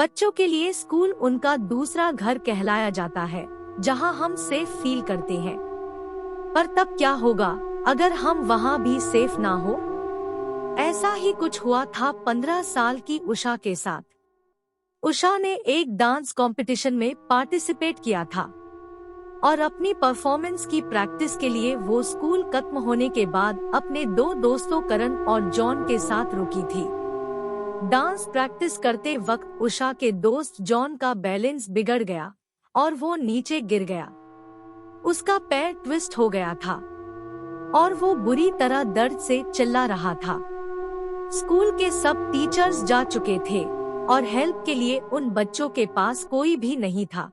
बच्चों के लिए स्कूल उनका दूसरा घर कहलाया जाता है, जहां हम सेफ फील करते हैं। पर तब क्या होगा अगर हम वहां भी सेफ ना हो? ऐसा ही कुछ हुआ था 15 साल की उषा के साथ। उषा ने एक डांस कंपटीशन में पार्टिसिपेट किया था और अपनी परफॉर्मेंस की प्रैक्टिस के लिए वो स्कूल खत्म होने के बाद अपने दो दोस्तों करण और जॉन के साथ रुकी थी। डांस प्रैक्टिस करते वक्त उषा के दोस्त जॉन का बैलेंस बिगड़ गया और वो नीचे गिर गया। उसका पैर ट्विस्ट हो गया था और वो बुरी तरह दर्द से चिल्ला रहा था। स्कूल के सब टीचर्स जा चुके थे और हेल्प के लिए उन बच्चों के पास कोई भी नहीं था।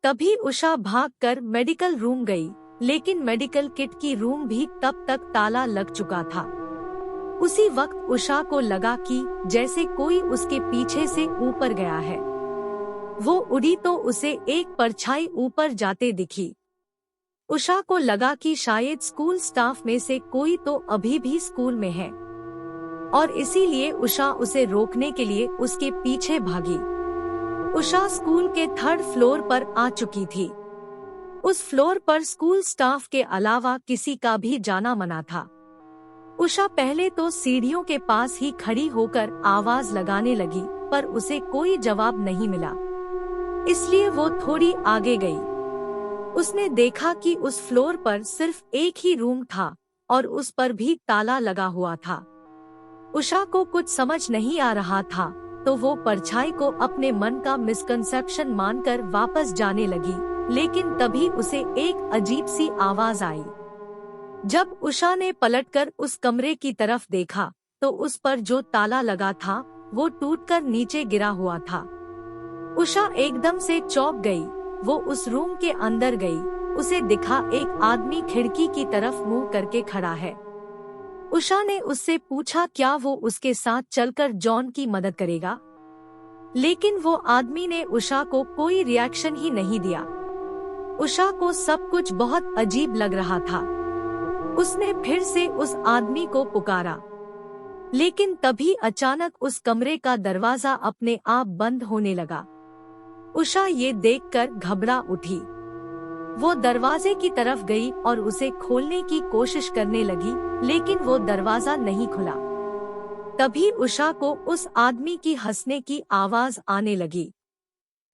तभी उषा भागकर मेडिकल रूम गई, लेकिन मेडिकल किट की रूम भी तब तक ताला लग चुका था। उसी वक्त उषा को लगा कि जैसे कोई उसके पीछे से ऊपर गया है। वो उड़ी तो उसे एक परछाई ऊपर जाते दिखी। उषा को लगा कि शायद स्कूल स्टाफ में से कोई तो अभी भी स्कूल में है और इसीलिए उषा उसे रोकने के लिए उसके पीछे भागी। उषा स्कूल के 3rd फ्लोर पर आ चुकी थी। उस फ्लोर पर स्कूल स्टाफ के अलावा किसी का भी जाना मना था। उषा पहले तो सीढ़ियों के पास ही खड़ी होकर आवाज लगाने लगी, पर उसे कोई जवाब नहीं मिला। इसलिए वो थोड़ी आगे गई। उसने देखा कि उस फ्लोर पर सिर्फ एक ही रूम था और उस पर भी ताला लगा हुआ था। उषा को कुछ समझ नहीं आ रहा था, तो वो परछाई को अपने मन का मिसकंसेप्शन मानकर वापस जाने लगी। लेकिन तभी उसे एक अजीब सी आवाज आई। जब उषा ने पलटकर उस कमरे की तरफ देखा, तो उस पर जो ताला लगा था वो टूटकर नीचे गिरा हुआ था। उषा एकदम से चौंक गई। वो उस रूम के अंदर गई। उसे दिखा एक आदमी खिड़की की तरफ मुंह करके खड़ा है। उषा ने उससे पूछा क्या वो उसके साथ चलकर जॉन की मदद करेगा, लेकिन वो आदमी ने उषा को कोई रिएक्शन ही नहीं दिया। उषा को सब कुछ बहुत अजीब लग रहा था। उसने फिर से उस आदमी को पुकारा, लेकिन तभी अचानक उस कमरे का दरवाजा अपने आप बंद होने लगा। उषा ये देखकर घबरा उठी। वो दरवाजे की तरफ गई और उसे खोलने की कोशिश करने लगी, लेकिन वो दरवाजा नहीं खुला। तभी उषा को उस आदमी की हंसने की आवाज आने लगी।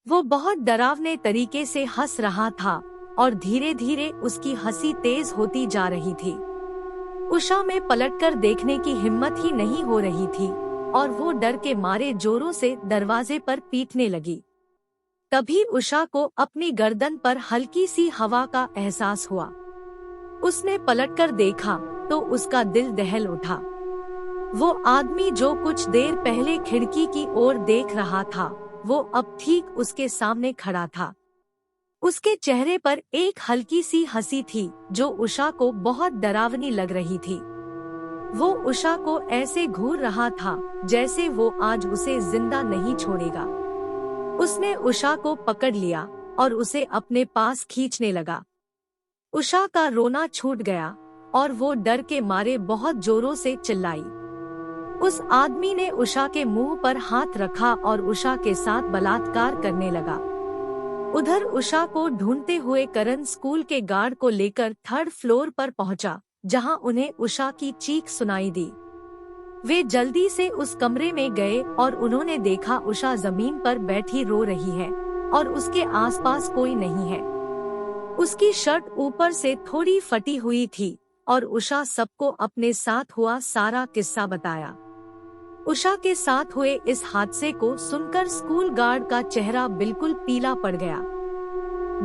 वो बहुत डरावने तरीके से हंस रहा था और धीरे धीरे उसकी हंसी तेज होती जा रही थी। उषा में पलटकर देखने की हिम्मत ही नहीं हो रही थी और वो डर के मारे जोरों से दरवाजे पर पीटने लगी। तभी उषा को अपनी गर्दन पर हल्की सी हवा का एहसास हुआ। उसने पलटकर देखा तो उसका दिल दहल उठा। वो आदमी जो कुछ देर पहले खिड़की की ओर देख रहा था, वो अब ठीक उसके सामने खड़ा था। उसके चेहरे पर एक हल्की सी हंसी थी जो उषा को बहुत डरावनी लग रही थी। वो उषा को ऐसे घूर रहा था जैसे वो आज उसे जिंदा नहीं छोड़ेगा। उसने उषा को पकड़ लिया और उसे अपने पास खींचने लगा। उषा का रोना छूट गया और वो डर के मारे बहुत जोरों से चिल्लाई। उस आदमी ने उषा के मुंह पर हाथ रखा और उषा के साथ बलात्कार करने लगा। उधर उषा को ढूंढते हुए करण स्कूल के गार्ड को लेकर 3rd फ्लोर पर पहुंचा, जहां उन्हें उषा की चीख सुनाई दी। वे जल्दी से उस कमरे में गए और उन्होंने देखा उषा जमीन पर बैठी रो रही है और उसके आसपास कोई नहीं है। उसकी शर्ट ऊपर से थोड़ी फटी हुई थी और उषा सबको अपने साथ हुआ सारा किस्सा बताया। उषा के साथ हुए इस हादसे को सुनकर स्कूल गार्ड का चेहरा बिल्कुल पीला पड़ गया।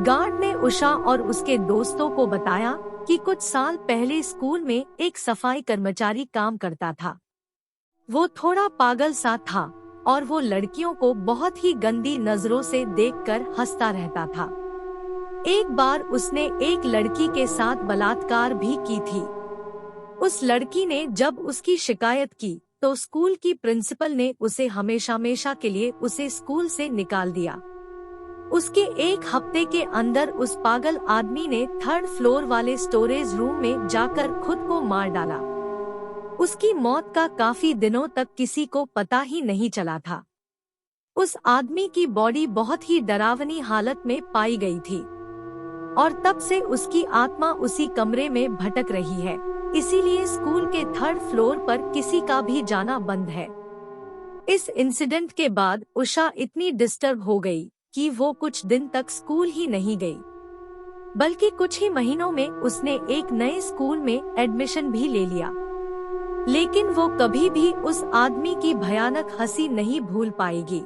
गार्ड ने उषा और उसके दोस्तों को बताया कि कुछ साल पहले स्कूल में एक सफाई कर्मचारी काम करता था। वो थोड़ा पागल सा था और वो लड़कियों को बहुत ही गंदी नजरों से देखकर हंसता रहता था। एक बार उसने एक लड़की के साथ बलात्कार भी की थी। उस लड़की ने जब उसकी शिकायत की तो स्कूल की प्रिंसिपल ने उसे हमेशा के लिए उसे स्कूल से निकाल दिया। उसके एक हफ्ते के अंदर उस पागल आदमी ने 3rd फ्लोर वाले स्टोरेज रूम में जाकर खुद को मार डाला। उसकी मौत का काफी दिनों तक किसी को पता ही नहीं चला था। उस आदमी की बॉडी बहुत ही डरावनी हालत में पाई गई थी और तब से उसकी आत्मा उसी कमरे में भटक रही है। इसीलिए स्कूल के 3rd फ्लोर पर किसी का भी जाना बंद है। इस इंसिडेंट के बाद उषा इतनी डिस्टर्ब हो गई कि वो कुछ दिन तक स्कूल ही नहीं गई, बल्कि कुछ ही महीनों में उसने एक नए स्कूल में एडमिशन भी ले लिया। लेकिन वो कभी भी उस आदमी की भयानक हंसी नहीं भूल पाएगी।